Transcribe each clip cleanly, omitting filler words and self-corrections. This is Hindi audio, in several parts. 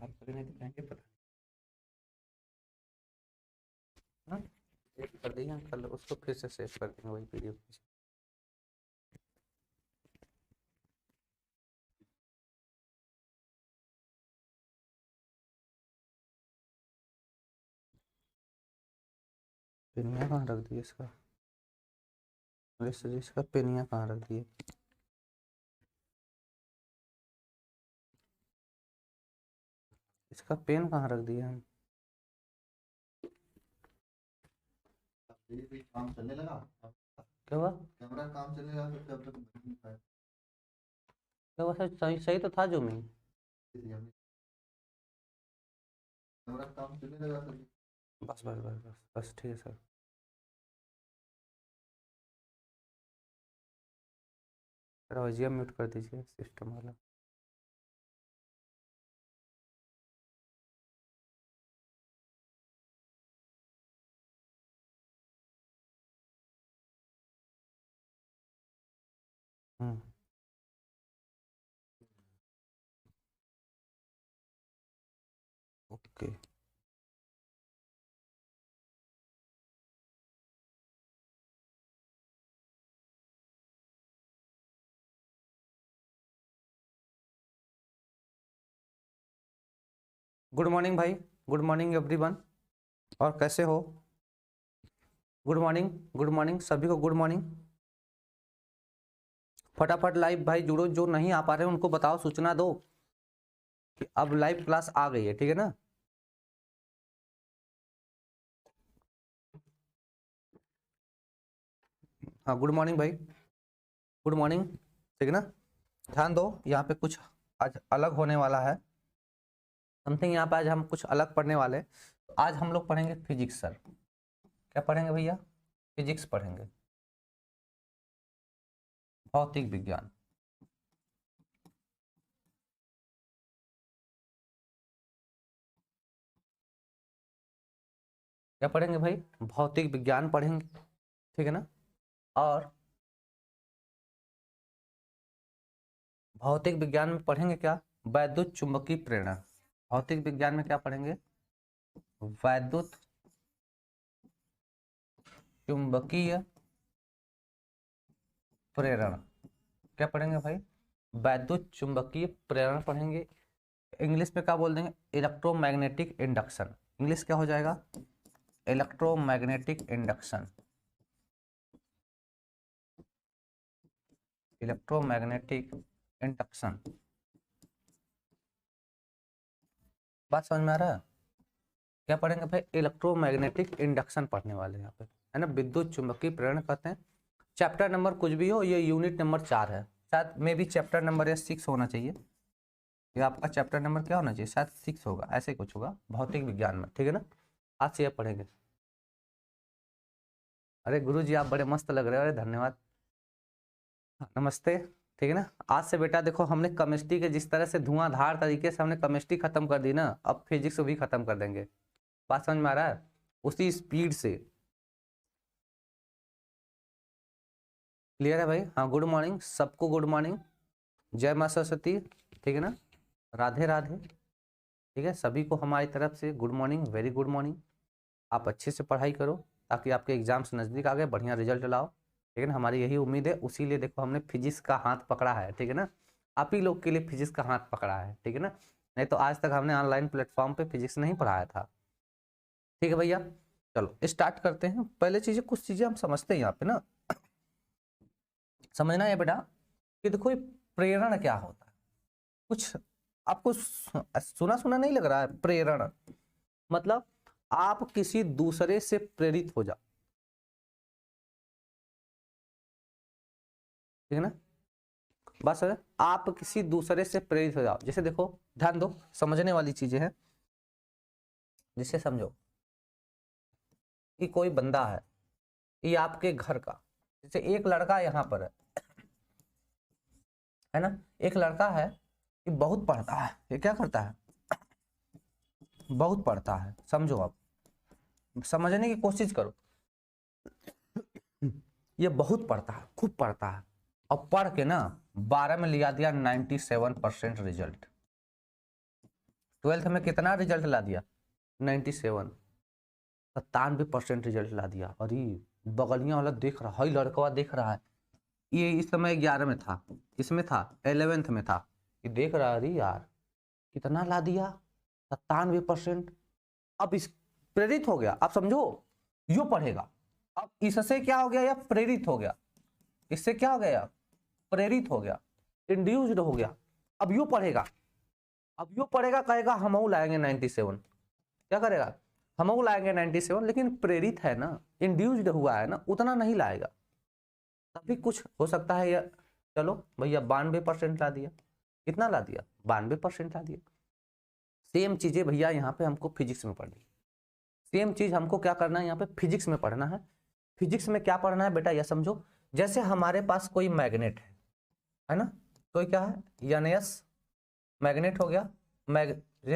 बाहर कर नहीं दिखाएंगे पता नहीं। हाँ सेव कर दिया कल, उसको फिर से सेव कर देंगे वही पीडीएफ। पिनिया कहाँ रख दिए इसका, इसका पिनिया कहाँ रख दिए। इसका पेन कहाँ रख दिया हम। काम चलने लगा। क्या हुआ, कैमरा काम चलने लगा तो अब तक नहीं पाया। क्या हुआ सर, सही सही तो था जो मैं। कैमरा काम चलने लगा तो बस बस बस बस बस ठीक है सर। रवैया म्यूट कर दीजिए सिस्टम वाला। ओके गुड मॉर्निंग भाई, गुड मॉर्निंग एवरीवन। और कैसे हो। गुड मॉर्निंग, गुड मॉर्निंग सभी को, गुड मॉर्निंग। फटाफट लाइव भाई जुड़ो, जो नहीं आ पा रहे उनको बताओ, सूचना दो कि अब लाइव क्लास आ गई है, ठीक है ना। हाँ गुड मॉर्निंग भाई, गुड मॉर्निंग, ठीक है ना। ध्यान दो, यहाँ पे कुछ आज अलग होने वाला है, समथिंग यहाँ पे आज हम कुछ अलग पढ़ने वाले हैं। तो आज हम लोग पढ़ेंगे फिजिक्स सर। क्या पढ़ेंगे भैया, फिजिक्स पढ़ेंगे, भौतिक विज्ञान। क्या पढ़ेंगे भाई, भौतिक विज्ञान पढ़ेंगे, ठीक है ना। और भौतिक विज्ञान में पढ़ेंगे क्या, वैद्युत चुंबकीय प्रेरण। भौतिक विज्ञान में क्या पढ़ेंगे, वैद्युत चुंबकीय प्रेरण। क्या पढ़ेंगे भाई, वैद्युत चुंबकीय प्रेरण पढ़ेंगे। इंग्लिश में क्या बोल देंगे, इलेक्ट्रोमैग्नेटिक इंडक्शन। इंग्लिश क्या हो जाएगा, इलेक्ट्रोमैग्नेटिक इंडक्शन, इलेक्ट्रोमैग्नेटिक इंडक्शन। बात समझ में आ रहा है। क्या पढ़ेंगे भाई, इलेक्ट्रोमैग्नेटिक इंडक्शन पढ़ने वाले हैं यहाँ पे, है ना। विद्युत चुंबकीय प्रेरण कहते हैं। चैप्टर नंबर कुछ भी हो, ये यूनिट नंबर 4 है, शायद मे भी चैप्टर नंबर या 6 होना चाहिए। ये आपका चैप्टर नंबर क्या होना चाहिए, शायद 6 होगा, ऐसे कुछ होगा भौतिक विज्ञान में, ठीक है ना। आज से ये पढ़ेंगे। अरे गुरु जी आप बड़े मस्त लग रहे हो, अरे धन्यवाद, नमस्ते, ठीक है ना। आज से बेटा देखो, हमने केमिस्ट्री के जिस तरह से धुआंधार तरीके से हमने केमिस्ट्री खत्म कर दी ना, अब फिजिक्स भी खत्म कर देंगे। बात समझ में आ रहा है, उसी स्पीड से। क्लियर है भाई। हाँ गुड मॉर्निंग सबको, गुड मॉर्निंग, जय माँ सरस्वती, ठीक है ना, राधे राधे, ठीक है। सभी को हमारी तरफ से good morning, very good morning. आप अच्छे से पढ़ाई करो ताकि आपके एग्जाम्स नज़दीक आ गए, बढ़िया रिजल्ट लाओ, ठीक है ना। हमारी यही उम्मीद है, उसी लिए देखो हमने फिजिक्स का हाथ पकड़ा है, ठीक है ना। आप ही लोग के लिए फिजिक्स का हाथ पकड़ा है, ठीक है ना। नहीं तो आज तक हमने ऑनलाइन प्लेटफॉर्म पे फिजिक्स नहीं पढ़ाया था, ठीक है भैया। चलो स्टार्ट करते हैं। पहले चीजें, कुछ चीजें हम समझते हैं यहाँ पे ना, समझना है बेटा कि देखो ये प्रेरण क्या होता है। कुछ आपको सुना सुना नहीं लग रहा है, प्रेरण मतलब आप किसी दूसरे से प्रेरित हो जाओ, ठीक है ना। बस आप किसी दूसरे से प्रेरित हो जाओ। जैसे देखो, ध्यान दो, समझने वाली चीजें हैं। जिससे समझो कि कोई बंदा ये आपके घर का, जैसे एक लड़का यहाँ पर है ना। एक लड़का है, ये बहुत पढ़ता है, ये क्या करता है, बहुत पढ़ता है। समझो, आप समझने की कोशिश करो। ये बहुत पढ़ता है, खूब पढ़ता है, और पढ़ के ना 12 में लिया दिया 97% रिजल्ट। 12th में कितना रिजल्ट ला दिया? 97, 97% रिजल्ट ला दिया। अरे बगलिया वाला देख रहा है, लड़का देख रहा है, ये इस समय 11 में था, इसमें था 11th में था, ये देख रहा है, अरे यार कितना ला दिया, 97%। अब इस प्रेरित हो गया। अब समझो, यो पढ़ेगा। अब इससे क्या हो गया? या प्रेरित हो गया। इससे क्या हो गया? प्रेरित हो गया, इंड्यूस्ड हो गया। अब यो पढ़ेगा, अब यो पढ़ेगा, कहेगा हमहू लाएंगे 97। क्या करेगा? हमहू लाएंगे 97, लेकिन प्रेरित है ना, इंड्यूस्ड हुआ है ना, उतना नहीं लाएगा। तभी कुछ हो सकता है। या चलो भैया 92% ला दिया, कितना ला दिया? 92% ला दिया। सेम चीजें भैया यहाँ पे हमको फिजिक्स में पढ़नी। सेम चीज हमको क्या करना है? यहाँ पे फिजिक्स में पढ़ना है। फिजिक्स में क्या पढ़ना है बेटा? यह समझो, जैसे हमारे पास कोई मैग्नेट है ना, कोई क्या है? एन-एस मैग्नेट हो गया,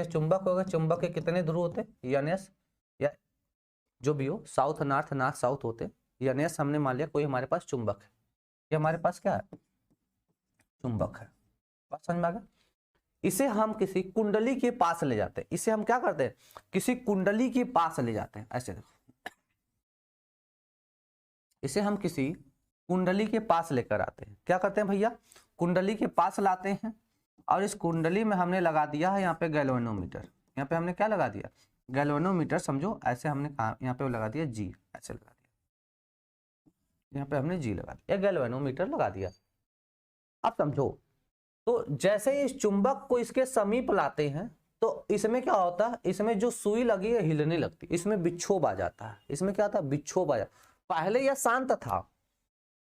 चुंबक हो गया। चुंबक के कितने ध्रुव होते? एन-एस, या जो भी हो, साउथ नॉर्थ, नॉर्थ साउथ होते। एन-एस हमने मान लिया कोई हमारे पास चुंबक है, ये हमारे पास क्या है? चुंबक है। बात समझ में आ गया? इसे हम किसी कुंडली के पास ले जाते हैं। इसे हम क्या करते हैं? किसी कुंडली के पास ले जाते हैं। ऐसे देखो, इसे हम किसी कुंडली के पास लेकर आते हैं। क्या करते हैं भैया? कुंडली के पास लाते हैं, और इस कुंडली में हमने लगा दिया है यहाँ पे गैल्वेनोमीटर। यहाँ पे हमने क्या लगा दिया? गैल्वेनोमीटर। समझो ऐसे हमने कहा, यहाँ पे लगा दिया जी, ऐसे लगा दिया, यहाँ पे हमने जी लगा दिया, गैल्वेनोमीटर लगा दिया। अब समझो, तो जैसे ही इस चुंबक को इसके समीप लाते हैं, तो इसमें क्या होता है? इसमें जो सुई लगी है हिलने लगती, इसमें विक्षोभ आ जाता है। इसमें क्या था? विक्षोभ आ जाता। पहले यह शांत था।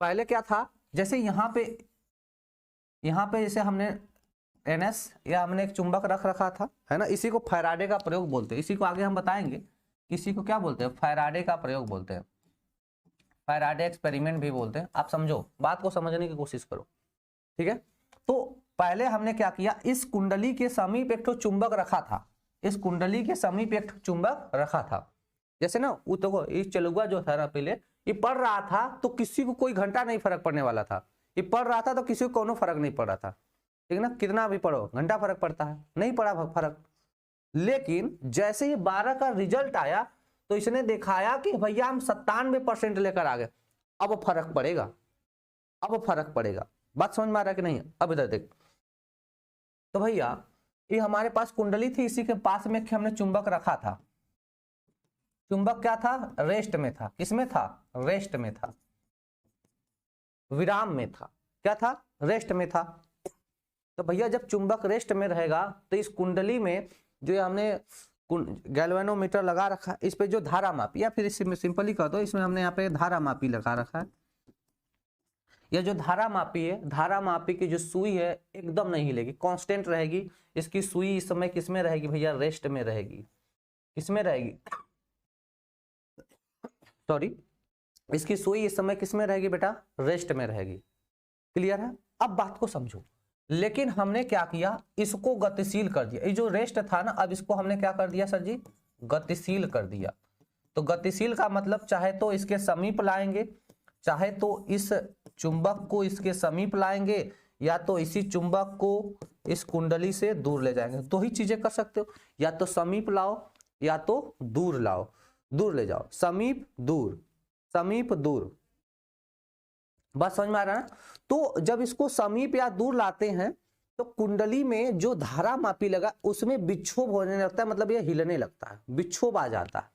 पहले क्या था? जैसे यहाँ पे जैसे हमने एनएस या हमने एक चुंबक रख रखा था, है ना, इसी को फैराडे का प्रयोग बोलते हैं। इसी को आगे हम बताएंगे, इसी को क्या बोलते हैं? फैराडे का प्रयोग बोलते हैं, फैराडे एक्सपेरिमेंट भी बोलते हैं। आप समझो, बात को समझने की कोशिश करो, ठीक है। तो पहले हमने क्या किया? इस कुंडली के समीप एक चुंबक रखा था, इस कुंडली के समीप एक चुंबक रखा था। जैसे ना, वो देखो, इस चलुआ जो था ना, पहले ये पढ़ रहा था तो किसी को कोई घंटा नहीं फर्क पड़ने वाला था। ये पढ़ रहा था तो किसी को कोनो फर्क नहीं पड़ रहा था, ठीक ना। कितना भी पढ़ो, घंटा फर्क पड़ता है? नहीं पड़ा फर्क। लेकिन जैसे ही 12 का रिजल्ट आया, तो इसने दिखाया कि भैया हम 97% लेकर आ गए। अब फर्क पड़ेगा, अब फर्क पड़ेगा। बात समझ में आ रहा है कि नहीं? अब इधर देख, तो भैया ये हमारे पास कुंडली थी, इसी के पास में हमने चुंबक रखा था। चुंबक क्या था? रेस्ट में था। किसमें था? रेस्ट में था, विराम में था। क्या था? रेस्ट में था। तो भैया जब चुंबक रेस्ट में रहेगा, तो इस कुंडली में जो हमने गैल्वेनोमीटर लगा रखा है, इस पे जो धारा मापी, या फिर इसमें सिंपली कह दो, इसमें हमने यहाँ पे धारा मापी लगा रखा है। यह जो धारा मापी है, धारा मापी की जो सुई है एकदम नहीं हिलेगी, कांस्टेंट रहेगी। इसकी सुई इस समय किसमें रहेगी भैया? रेस्ट में रहेगी। किसमें रहेगी? सॉरी, इसकी सुई इस समय किसमें रहेगी बेटा? रेस्ट में रहेगी। क्लियर है? अब बात को समझो। लेकिन हमने क्या किया? इसको गतिशील कर दिया। ये जो रेस्ट था ना, अब इसको हमने क्या कर दिया सर जी? गतिशील कर दिया। तो गतिशील का मतलब चाहे तो इसके समीप लाएंगे, चाहे तो इस चुंबक को इसके समीप लाएंगे, या तो इसी चुंबक को इस कुंडली से दूर ले जाएंगे। दो ही चीजें कर सकते हो, या तो समीप लाओ या तो दूर लाओ, दूर ले जाओ। समीप दूर, समीप दूर। बात समझ में आ रहा है? तो जब इसको समीप या दूर लाते हैं, तो कुंडली में जो धारा मापी लगा उसमें विक्षोभ होने लगता है, मतलब यह हिलने लगता है, विक्षोभ आ जाता है।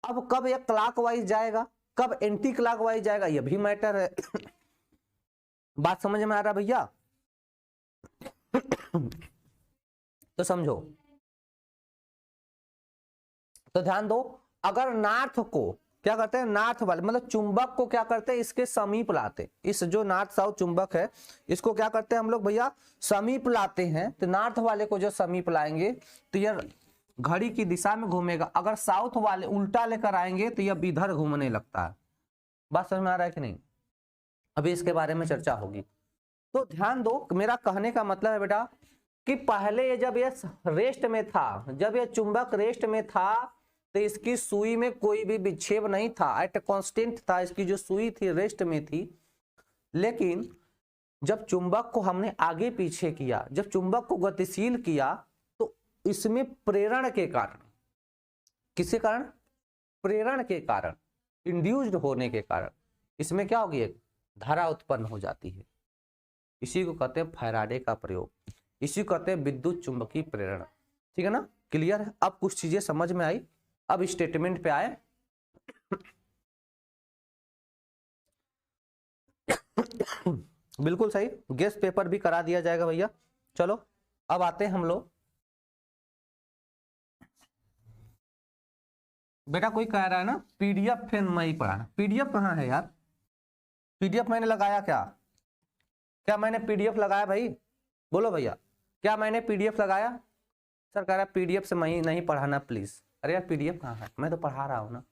अब कब यह क्लॉकवाइज जाएगा, कब एंटी क्लॉकवाइज जाएगा, यह भी मैटर है। बात समझ में आ रहा भैया? तो समझो, तो ध्यान दो। अगर नॉर्थ को क्या करते हैं? नॉर्थ वाले मतलब चुंबक को क्या करते हैं? इसके समीप लाते। इस जो नॉर्थ साउथ चुंबक है, इसको क्या करते हैं हम लोग भैया? समीप लाते हैं। तो नॉर्थ वाले को जो समीप लाएंगे, तो यह घड़ी की दिशा में घूमेगा। अगर साउथ वाले उल्टा लेकर आएंगे, तो यह इधर घूमने लगता है। बात समझ में आ रहा है कि नहीं? अभी इसके बारे में चर्चा होगी। तो ध्यान दो, मेरा कहने का मतलब है बेटा कि पहले जब यह रेस्ट में था, जब यह चुंबक रेस्ट में था, तो इसकी सुई में कोई भी विक्षेप नहीं था, एट कांस्टेंट था। इसकी जो सुई थी रेस्ट में थी। लेकिन जब चुंबक को हमने आगे पीछे किया, जब चुंबक को गतिशील किया, तो इसमें प्रेरण के कारण, किसके कारण? प्रेरण के कारण, इंड्यूस्ड होने के कारण इसमें क्या होगी? एक धारा उत्पन्न हो जाती है। इसी को कहते हैं फैराडे का प्रयोग, इसी को कहते हैं विद्युत चुंबकीय प्रेरण। ठीक है ना? क्लियर है? अब कुछ चीजें समझ में आई। अब स्टेटमेंट पे आए। बिल्कुल सही, गेस्ट पेपर भी करा दिया जाएगा भैया। चलो अब आते हैं हम लोग। बेटा कोई कह रहा है ना पीडीएफ फिर मैं ही पढ़ाना, पीडीएफ कहाँ है यार? पीडीएफ मैंने लगाया क्या? क्या मैंने पीडीएफ लगाया भाई? बोलो भैया, क्या मैंने पीडीएफ लगाया? सर कह रहा है पीडीएफ से मैं ही नहीं पढ़ाना प्लीज। अरे यार पीडीएफ कहाँ है? मैं तो पढ़ा रहा हूँ ना।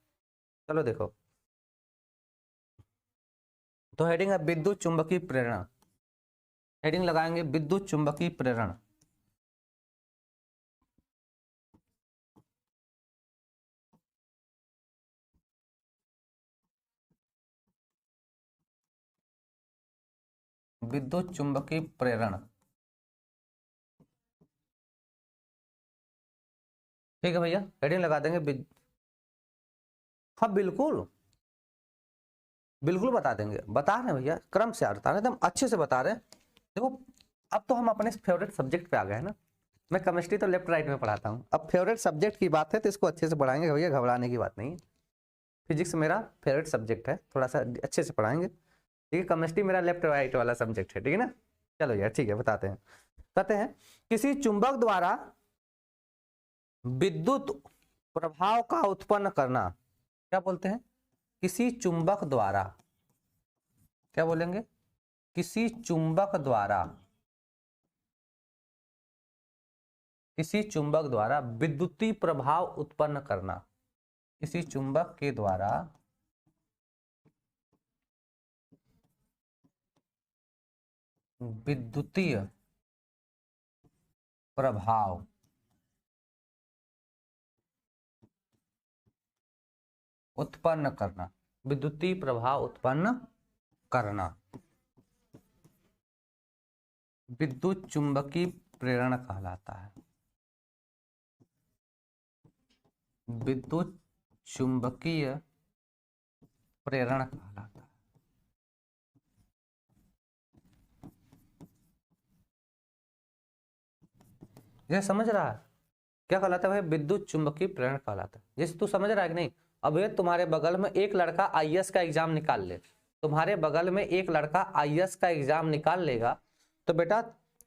चलो देखो, तो हेडिंग है विद्युत चुंबकीय प्रेरण। हेडिंग लगाएंगे विद्युत चुंबकीय प्रेरण। विद्युत चुंबकीय प्रेरण, ठीक है भैया, हेडिंग लगा देंगे। हाँ बिल्कुल बिल्कुल बता देंगे, बता रहे हैं भैया, क्रम से बता रहे हैं, एकदम अच्छे से बता रहे हैं। देखो अब तो हम अपने फेवरेट सब्जेक्ट पे आ गए हैं ना। मैं केमिस्ट्री तो लेफ्ट राइट में पढ़ाता हूँ, अब फेवरेट सब्जेक्ट की बात है तो इसको अच्छे से पढ़ाएंगे भैया, घबराने की बात नहीं है। फिजिक्स मेरा फेवरेट सब्जेक्ट है, थोड़ा सा अच्छे से पढ़ाएंगे। ठीक है, केमिस्ट्री मेरा लेफ्ट राइट वाला सब्जेक्ट है। ठीक है ना? चलो यार ठीक है, बताते हैं। कहते हैं किसी चुंबक द्वारा विद्युत प्रभाव का उत्पन्न करना, क्या बोलते हैं? किसी चुंबक द्वारा, क्या बोलेंगे? किसी चुंबक द्वारा, किसी चुंबक द्वारा विद्युतीय प्रभाव उत्पन्न करना, किसी चुंबक के द्वारा विद्युतीय प्रभाव उत्पन्न करना, विद्युतीय प्रभाव उत्पन्न करना, विद्युत चुंबकीय प्रेरण कहलाता है। विद्युत चुंबकीय प्रेरण कहलाता है। ये समझ रहा है क्या कहलाता है भाई? विद्युत चुंबकीय प्रेरण कहलाता है। जैसे तू समझ रहा है कि नहीं? अब ये तुम्हारे बगल में एक लड़का आईएएस का एग्जाम निकाल ले, तुम्हारे बगल में एक लड़का आईएएस का एग्जाम निकाल लेगा, तो बेटा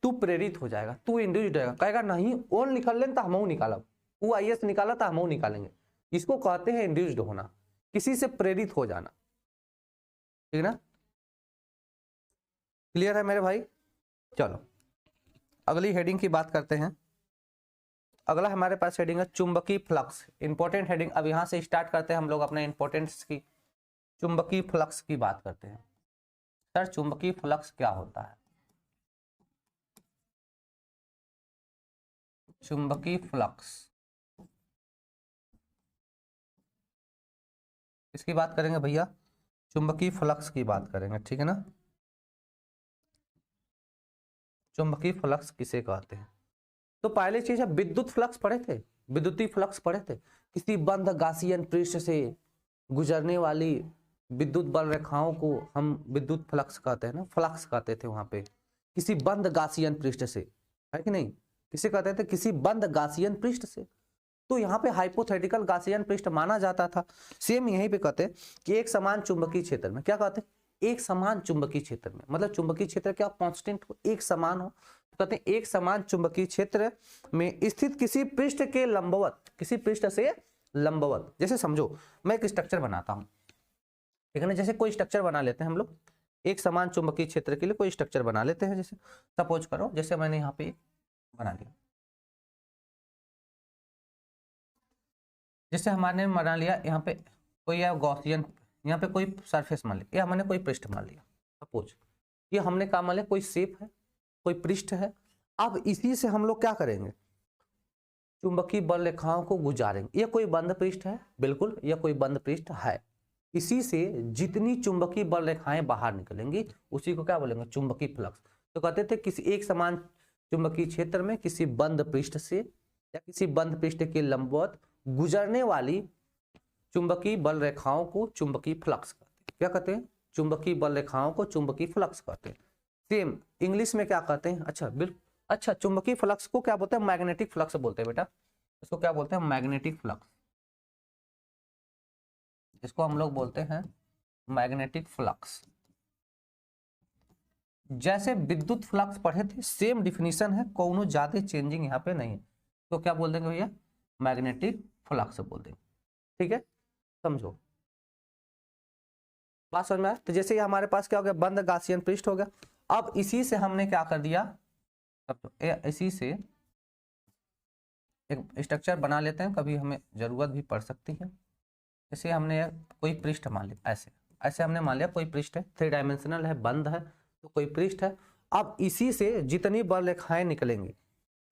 तू प्रेरित हो जाएगा, तू इंड्यूस्ड होगा, कहेगा नहीं वो निकाल लें तो हम निकालब, वो आईएएस निकाला तो हम निकालेंगे। इसको कहते हैं इंड्यूस्ड होना, किसी से प्रेरित हो जाना। ठीक ना? क्लियर है मेरे भाई? चलो अगली हेडिंग की बात करते हैं। अगला हमारे पास हेडिंग है चुंबकीय फ्लक्स, इंपॉर्टेंट हेडिंग। अब यहां से स्टार्ट करते हैं हम लोग अपने इंपॉर्टेंट्स की। चुंबकीय फ्लक्स की बात करते हैं। सर चुंबकीय फ्लक्स क्या होता है? चुंबकीय फ्लक्स इसकी बात करेंगे भैया, चुंबकीय फ्लक्स की बात करेंगे। ठीक है ना? चुंबकीय फ्लक्स किसे कहते हैं? तो पहले चीज है विद्युत फ्लक्स पढ़े थे, विद्युतीय फ्लक्स पढ़े थे। किसी बंद गासियन पृष्ठ से गुजरने वाली विद्युत बल रेखाओं को हम विद्युत फ्लक्स कहते हैं ना, फ्लक्स कहते थे वहां पे। किसी बंद गासियन पृष्ठ से, है कि नहीं? किसे कहते थे? किसी बंद गासियन पृष्ठ से। तो यहाँ पे हाइपोथेटिकल गासियन पृष्ठ माना जाता था। सेम यहीं पे कहते हैं कि एक समान चुंबकीय क्षेत्र में, क्या कहते हैं? एक समान चुंबकीय क्षेत्र में, मतलब चुंबकीय क्षेत्र क्या कांस्टेंट हो, एक समान हो। कहते हैं एक समान चुंबकीय क्षेत्र में स्थित किसी पृष्ठ के लंबवत, किसी पृष्ठ से लंबवत। जैसे समझो मैं एक स्ट्रक्चर बनाता हूं, ठीक है ना? जैसे कोई स्ट्रक्चर बना लेते हैं हम लोग, एक समान चुंबकीय क्षेत्र के लिए कोई स्ट्रक्चर बना लेते हैं। जैसे सपोज करो, जैसे मैंने यहाँ पे बना लिया, जैसे हमारे बना लिया यहाँ पे कोई गॉसियन, यहाँ पे कोई सरफेस मान लिया, या हमने कोई पृष्ठ मान लिया। सपोज ये हमने क्या मान लिया, कोई शेप है, कोई पृष्ठ है। अब इसी से हम लोग क्या करेंगे? चुंबकीय बल रेखाओं को गुजारेंगे। ये कोई बंद पृष्ठ है, बिल्कुल यह कोई बंद पृष्ठ है। इसी से जितनी चुंबकीय बल रेखाएं बाहर निकलेंगी उसी को क्या बोलेंगे? चुंबकीय फ्लक्स। तो कहते थे किसी एक समान चुंबकीय क्षेत्र में किसी बंद पृष्ठ से या किसी बंद पृष्ठ के लंबवत गुजरने वाली चुंबकीय बल रेखाओं को चुंबकीय फ्लक्स कहते हैं। क्या कहते हैं? चुंबकीय बल रेखाओं को चुंबकीय फ्लक्स कहते हैं। सेम इंग्लिश में क्या कहते हैं? अच्छा बिल्कुल, अच्छा चुंबकीय फ्लक्स को क्या बोलते हैं? मैग्नेटिक फ्लक्स बोलते हैं बेटा। इसको क्या बोलते हैं? Magnetic flux. इसको हम लोग बोलते हैं मैग्नेटिक फ्लक्स। जैसे विद्युत फ्लक्स पढ़े थे, सेम डिफिनीशन है, कोनो ज्यादा चेंजिंग यहाँ पे नहीं है। तो क्या बोल देंगे भैया? मैग्नेटिक फ्लक्स बोल देंगे। ठीक है, समझो बात समझ में आया? तो जैसे ये हमारे पास क्या हो गया? बंद गासियन पृष्ठ हो गया। अब इसी से हमने क्या कर दिया? अब तो इसी से एक स्ट्रक्चर बना लेते हैं, कभी हमें जरूरत भी पड़ सकती है। जैसे हमने कोई पृष्ठ मान लिया, ऐसे ऐसे हमने मान लिया कोई पृष्ठ है, 3 डायमेंशनल है, बंद है, तो कोई पृष्ठ है। अब इसी से जितनी बल रेखाएं निकलेंगी,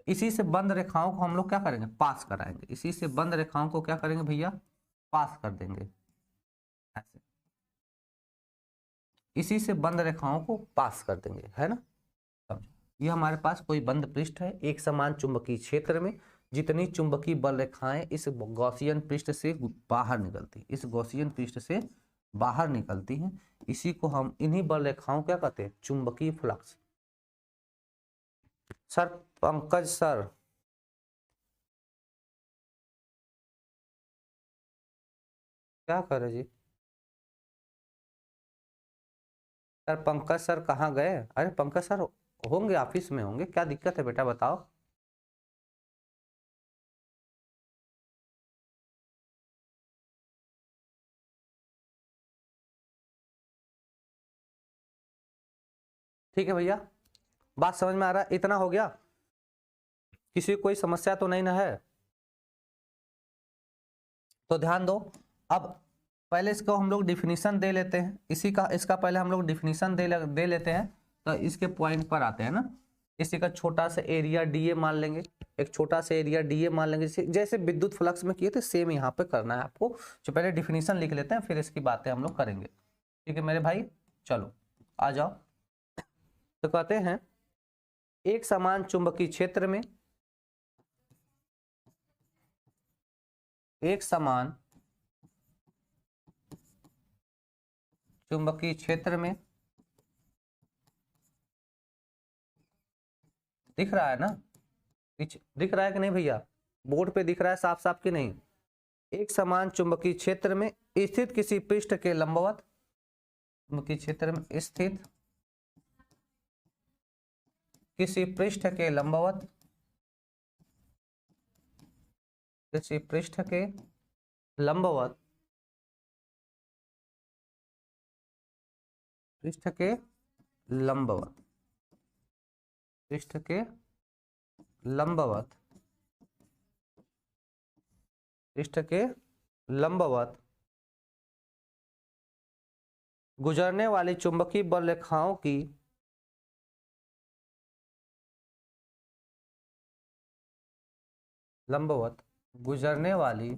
इसी से बंद रेखाओं को हम लोग क्या करेंगे? पास कराएंगे। इसी से बंद रेखाओं को क्या करेंगे भैया? पास कर देंगे ऐसे। इसी से बंद रेखाओं को पास कर देंगे, है ना? समझो, ये हमारे पास कोई बंद पृष्ठ है, एक समान चुंबकीय क्षेत्र में जितनी चुंबकीय बल रेखाएं इस गॉसियन पृष्ठ से बाहर निकलती, इस गॉसियन पृष्ठ से बाहर निकलती हैं, इसी को हम, इन्हीं बल रेखाओं क्या कहते हैं? चुंबकीय फ्लक्स। सर पंकज सर, क्या कर रहे जी? सर पंकज सर कहाँ गए? अरे पंकज सर होंगे, ऑफिस में होंगे, क्या दिक्कत है बेटा बताओ। ठीक है भैया, बात समझ में आ रहा है? इतना हो गया? किसी को कोई समस्या तो नहीं ना है? तो ध्यान दो। अब पहले इसको हम लोग डिफिनीशन दे लेते हैं, इसी का, इसका पहले हम लोग डिफिनीशन दे लेते हैं, तो इसके पॉइंट पर आते हैं ना। इसी का छोटा सा एरिया डीए मान लेंगे, एक छोटा सा एरिया डीए मान लेंगे, जैसे विद्युत फ्लक्स में किए थे सेम यहाँ पे करना है आपको। जो पहले डिफिनीशन लिख लेते हैं, फिर इसकी बातें हम लोग करेंगे। ठीक है मेरे भाई, चलो आ जाओ। तो कहते हैं एक समान चुंबकीय क्षेत्र में, एक समान चुंबकीय क्षेत्र में, दिख रहा है ना? दिख रहा है कि नहीं भैया? बोर्ड पे दिख रहा है साफ साफ कि नहीं? एक समान चुंबकीय क्षेत्र में स्थित किसी पृष्ठ के लंबवत, चुंबकीय क्षेत्र में स्थित किसी पृष्ठ के लंबवत, किसी पृष्ठ के लंबवत, पृष्ठ के लंबवत, पृष्ठ के लंबवत, पृष्ठ के लंबवत गुजरने वाली चुंबकीय बल रेखाओं की लंबवत गुजरने वाली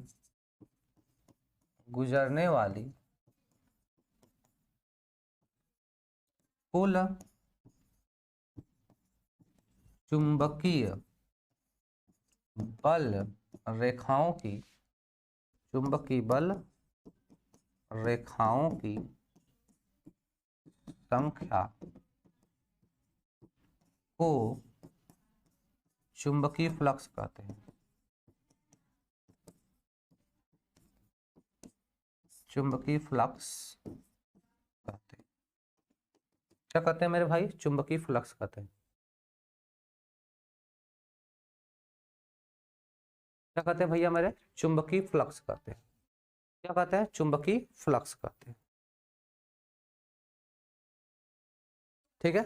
कुल चुंबकीय बल रेखाओं की, चुंबकीय बल रेखाओं की संख्या को चुंबकीय फ्लक्स कहते हैं। चुंबकीय फ्लक्स कहते हैं। क्या कहते हैं मेरे भाई? चुंबकीय फ्लक्स कहते हैं। क्या कहते हैं भैया मेरे? चुंबकीय फ्लक्स कहते हैं। क्या कहते हैं? चुंबकीय फ्लक्स कहते हैं। ठीक है,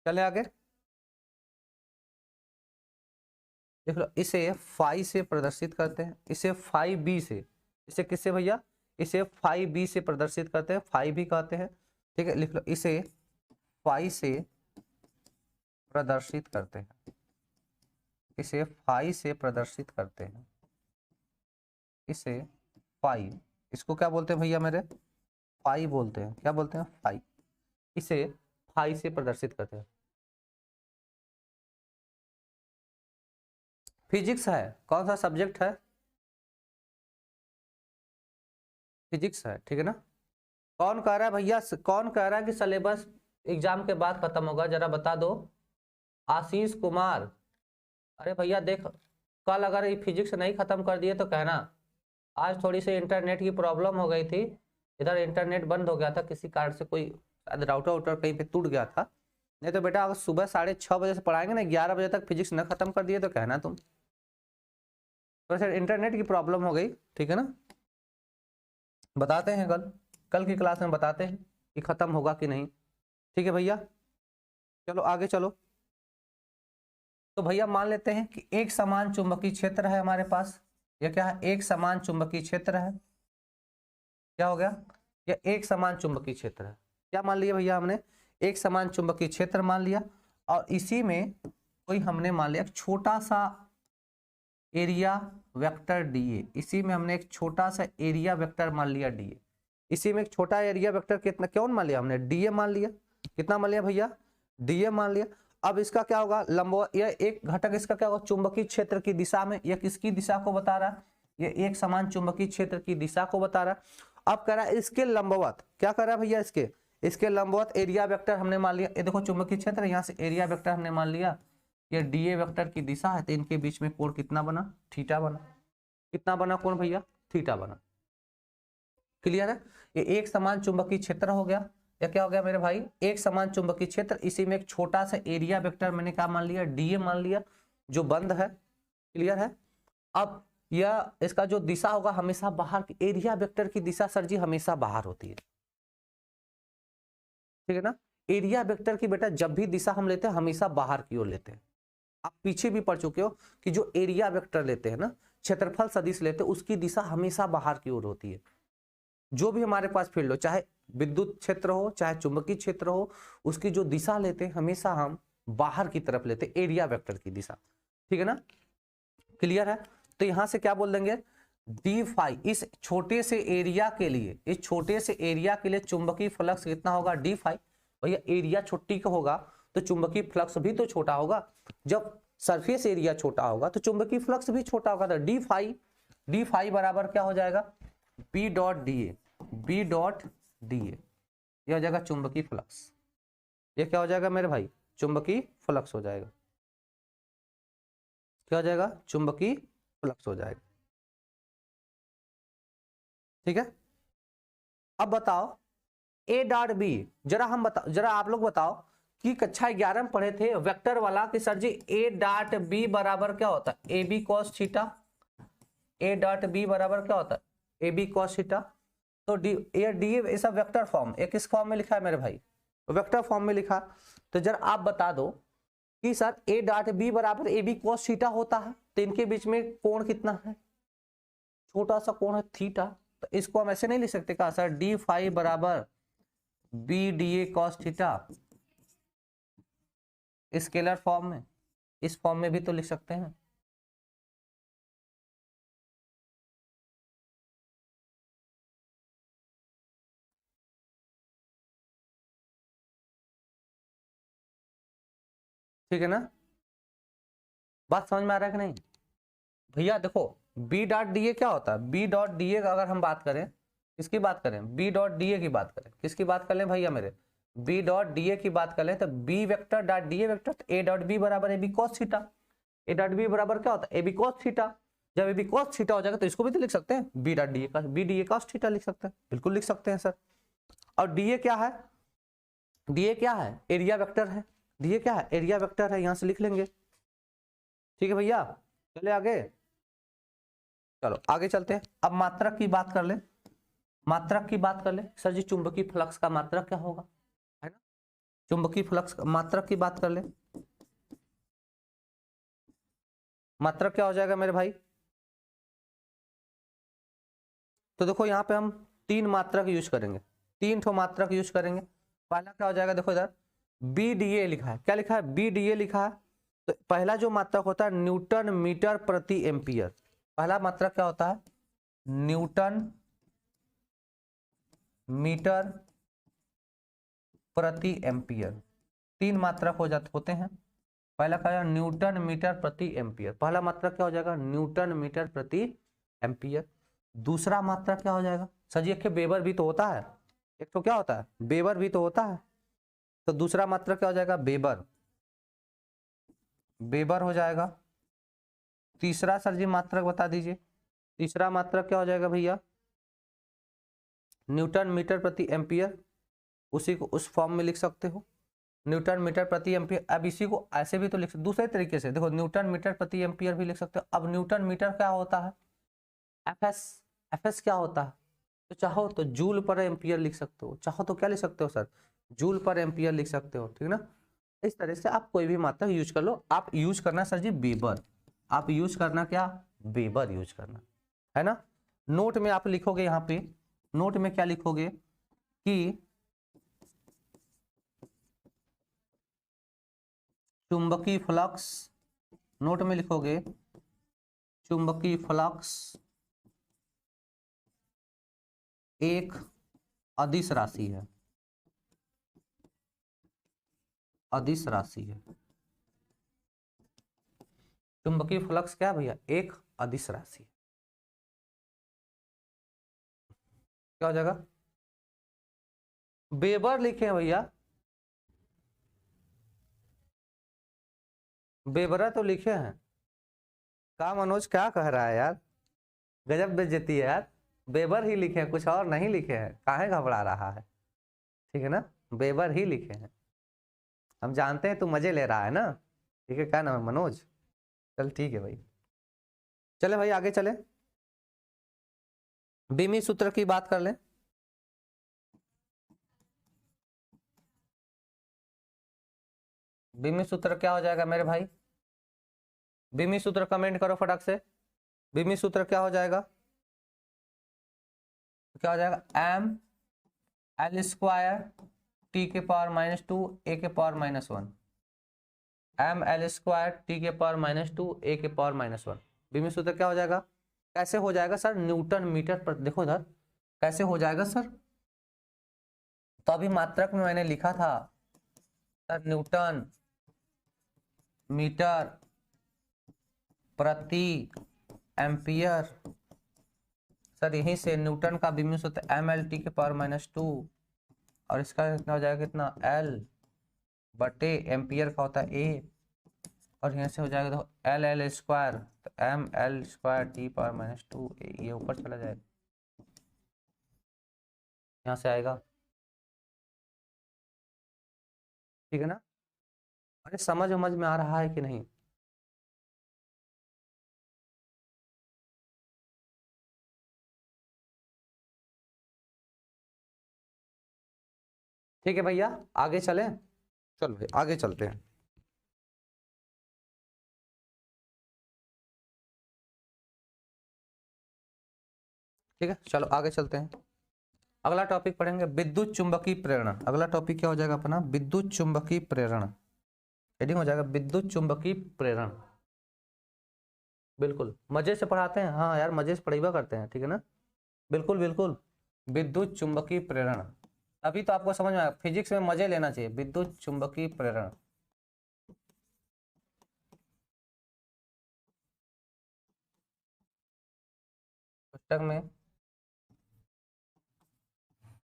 चले आगे। देख लो, इसे फाई से प्रदर्शित करते हैं, इसे फाई बी से, इसे किससे भैया? इसे फाई बी से प्रदर्शित करते हैं, फाई भी कहते हैं। ठीक है, लिख लो, इसे फाई से प्रदर्शित करते हैं, इसे फाई से प्रदर्शित करते हैं, इसे फाई, इसको क्या बोलते हैं भैया मेरे? फाई बोलते हैं। क्या बोलते हैं? फाई। इसे फाई से प्रदर्शित करते हैं। फिजिक्स है, कौन सा सब्जेक्ट है? फिजिक्स है, ठीक है ना। कौन कह रहा है भैया, कौन कह रहा है कि सिलेबस एग्जाम के बाद खत्म होगा, जरा बता दो। आशीष कुमार, अरे भैया देख, कल अगर ये फिजिक्स नहीं खत्म कर दिए तो कहना। आज थोड़ी सी इंटरनेट की प्रॉब्लम हो गई थी, इधर इंटरनेट बंद हो गया था किसी कारण से, कोई राउटर वाउटर कहीं पे टूट गया था। नहीं तो बेटा अगर सुबह 6:30 से पढ़ाएंगे ना, 11 बजे तक फिजिक्स न खत्म कर दिए तो कहना तुम। तो सर इंटरनेट की प्रॉब्लम हो गई, ठीक है ना। बताते हैं कल की क्लास में बताते हैं कि खत्म होगा कि नहीं, ठीक है भैया। चलो आगे चलो। तो भैया मान लेते हैं कि एक समान चुंबकीय क्षेत्र है हमारे पास। यह क्या है? एक समान चुंबकीय क्षेत्र है। क्या हो गया? यह एक समान चुंबकीय क्षेत्र है। क्या मान लिया भैया हमने? एक समान चुंबकीय क्षेत्र मान लिया, और इसी में कोई हमने मान लिया छोटा सा एरिया वेक्टर डीए। इसी में हमने एक छोटा सा एरिया वेक्टर मान लिया डीए। इसी में एक छोटा एरिया वेक्टर कितना, कौन मान लिया हमने? डीए मान लिया। कितना मान लिया भैया? डीए मान लिया। अब इसका क्या होगा? लंबवत, यह एक घटक इसका क्या होगा? चुंबकीय क्षेत्र की दिशा में। यह किसकी दिशा को बता रहा है? यह एक समान चुंबकीय क्षेत्र की दिशा को बता रहा है। अब कह रहा है इसके लंबवत, क्या कर रहा है भैया? इसके लंबवत एरिया वेक्टर हमने मान लिया। ये देखो चुंबकीय क्षेत्र, यहाँ से एरिया वेक्टर हमने मान लिया। ये डीए वेक्टर की दिशा है, तो इनके बीच में कोण कितना बना? थीटा बना। कितना बना कोण भैया? थीटा बना। क्लियर है? ये एक समान चुंबकीय क्षेत्र हो गया। या क्या हो गया मेरे भाई? एक समान चुंबकीय क्षेत्र, इसी में एक छोटा सा एरिया वेक्टर मैंने क्या मान लिया? डीए मान लिया, जो बंद है। क्लियर है? अब यह इसका जो दिशा होगा हमेशा बाहर की, एरिया वेक्टर की दिशा सर जी हमेशा बाहर होती है, ठीक है ना। एरिया वेक्टर की बेटा जब भी दिशा हम लेते हैं हमेशा बाहर की ओर लेते हैं। आप पीछे भी पढ़ चुके हो कि जो एरिया वेक्टर लेते हैं ना, क्षेत्रफल सदिश लेते हैं, उसकी दिशा हमेशा बाहर की ओर होती है। जो भी हमारे पास फील्ड हो, चाहे विद्युत क्षेत्र हो चाहे चुंबकीय क्षेत्र हो, उसकी जो दिशा लेते हैं हमेशा हम बाहर की तरफ लेते हैं, एरिया वेक्टर की दिशा, ठीक है ना। क्लियर है? तो यहां से क्या बोल देंगे? डी फाई, इस छोटे से एरिया के लिए, इस छोटे से एरिया के लिए चुंबकीय फ्लक्स कितना होगा? D phi. भैया एरिया छोटी का होगा तो चुंबकीय फ्लक्स भी तो छोटा होगा। जब सरफेस एरिया छोटा होगा तो चुंबकीय फ्लक्स भी छोटा होगा। तो डी फाई बराबर क्या हो जाएगा? B dot D A. B dot D A यह हो जाएगा चुंबकीय फ्लक्स। ये क्या हो जाएगा मेरे भाई? चुंबकीय फ्लक्स हो जाएगा। क्या हो जाएगा? चुंबकीय फ्लक्स हो जाएगा, ठीक है। अब बताओ ए डॉट बी, जरा हम बताओ, जरा आप लोग बताओ कि कक्षा 11 में पढ़े थे वेक्टर वाला कि sir ji A dot B बराबर क्या होता है? A B cos theta. A dot B बराबर क्या होता है? A B cos theta. तो डी ऐसा वेक्टर फॉर्म, एक किस फॉर्म में लिखा है मेरे भाई? वेक्टर फॉर्म में लिखा। तो जरा आप बता दो कि सर ए डॉट बी बराबर ए बी कॉस थीटा होता है, तो इनके बीच में कोण कितना है? छोटा सा कोण है थीटा। तो इसको हम ऐसे नहीं लिख सकते क्या सर? डी फाई बराबर B D A cos theta, scalar form में, इस फॉर्म में भी तो लिख सकते हैं। ठीक है ना? बात समझ में आ रहा है कि नहीं भैया? देखो बी डॉट डी ए क्या होता है? बी डॉट डी ए अगर हम बात करें, किसकी बात करें? बी डॉट डी ए की बात करें। किसकी बात कर लें भैया मेरे? बी डॉट डी ए की बात कर लें तो B vector dot D A vector, तो ए डॉट बी बराबर A B cos theta. A dot B बराबर क्या होता है? A B cos theta. जब ए बी कॉस थीटा हो जाएगा तो इसको भी तो लिख सकते हैं, बी डॉट डी ए का, B D A cos theta लिख सकते हैं, बिल्कुल लिख सकते हैं सर। और डी ए क्या है? डी ए क्या है? एरिया वेक्टर है। डी ए क्या है? एरिया वेक्टर है, यहां से लिख लेंगे, ठीक है भैया। चले आगे, चलो आगे चलते हैं। अब मात्रक की बात कर ले। मात्रक की बात कर ले सर जी, चुंबकीय फ्लक्स का मात्रक क्या होगा, है ना। चुंबकीय फ्लक्स मात्रक की बात कर ले। मात्रक क्या हो जाएगा मेरे भाई? तो देखो यहाँ पे हम 3 मात्रक यूज करेंगे, 3 ठो मात्रक यूज करेंगे। पहला क्या हो जाएगा? देखो इधर बी डी ए लिखा है। क्या लिखा है? बी डी ए लिखा है। तो पहला जो मात्रक होता है न्यूटन मीटर प्रति एम्पियर। पहला मात्रक क्या होता है? न्यूटन मीटर प्रति एम्पियर। 3 मात्रक होते हैं। पहला क्या है न्यूटन मीटर प्रति एम्पियर, पहला मात्रा क्या हो जाएगा न्यूटन मीटर प्रति एम्पियर। दूसरा मात्रा क्या हो जाएगा सर जी, एक वेबर भी तो होता है, एक तो क्या होता है वेबर भी तो होता है, तो दूसरा मात्रा क्या हो जाएगा वेबर, वेबर हो जाएगा। तीसरा सर जी मात्रक बता दीजिए, तीसरा मात्रक क्या हो जाएगा भैया न्यूटन मीटर प्रति एम्पियर, उसी को उस फॉर्म में लिख सकते हो न्यूटन मीटर प्रति एम्पियर। अब इसी को ऐसे भी तो लिख सकते दूसरे तरीके से, देखो न्यूटन मीटर प्रति एम्पियर भी लिख सकते हो। अब न्यूटन मीटर क्या होता है एफएस, एफएस क्या होता है, तो चाहो तो जूल पर एम्पियर लिख सकते हो, चाहो तो क्या लिख सकते हो सर जूल पर एम्पियर लिख सकते हो, ठीक ना। इस तरह से आप कोई भी मात्रा यूज कर लो। आप यूज करना सर जी वेबर, आप यूज करना क्या वेबर यूज करना है ना। नोट में आप लिखोगे यहाँ पे, नोट में क्या लिखोगे कि चुंबकीय फ्लक्स, नोट में लिखोगे चुंबकीय फ्लक्स एक अदिश राशि है, अदिश राशि है। चुंबकीय फ्लक्स क्या है भैया एक अदिश राशि, क्या हो जाएगा वेबर लिखे हैं भैया, बेबरा तो लिखे हैं। का मनोज क्या कह रहा है यार, गजब बेइज्जती है यार, बेबर ही लिखे हैं कुछ और नहीं लिखे हैं, काहे घबरा रहा है, ठीक है ना बेबर ही लिखे हैं। हम जानते हैं तू मजे ले रहा है ना, ठीक है क्या नाम है मनोज, चल ठीक है भाई। चले भाई आगे चले, बीमी सूत्र की बात कर लें। बीमी सूत्र क्या हो जाएगा मेरे भाई, बीमी सूत्र कमेंट करो फटाक से, बीमी सूत्र क्या हो जाएगा, क्या हो जाएगा एम एल स्क्वायर टी के पावर -2 ए के power -1, M L square T के पावर -2 ए के पावर -1। बीमी सूत्र क्या हो जाएगा, कैसे हो जाएगा सर न्यूटन मीटर पर, देखो इधर कैसे हो जाएगा सर, तो अभी मात्रक में मैंने लिखा था सर न्यूटन मीटर प्रति एम्पियर, सर यहीं से न्यूटन का बीमी सूत्र एम एल टी के पावर -2 और इसका कितना हो जाएगा कितना एल बटे एम्पियर का होता है ए, और यहाँ से हो जाएगा तो एल एल स्क्वायर, तो M L square T power -2 ये ऊपर चला जाएगा, यहाँ से आएगा, ठीक है ना। अरे समझ में आ रहा है कि नहीं, ठीक है भैया आगे चलें, चलो भाई आगे चलते हैं। ठीक है चलो आगे चलते हैं, अगला टॉपिक पढ़ेंगे विद्युत चुंबकीय प्रेरण। अगला टॉपिक क्या हो जाएगा अपना विद्युत चुंबकीय प्रेरण, हेडिंग हो जाएगा विद्युत चुंबकीय प्रेरण। बिल्कुल मजे से पढ़ाते हैं, हाँ यार मजे से पढ़ाई करते हैं, ठीक है ना, बिल्कुल बिल्कुल। विद्युत चुंबकीय प्रेरण अभी तो आपको समझ में आया, फिजिक्स में मजे लेना चाहिए। विद्युत चुंबकीय प्रेरण पुस्तक में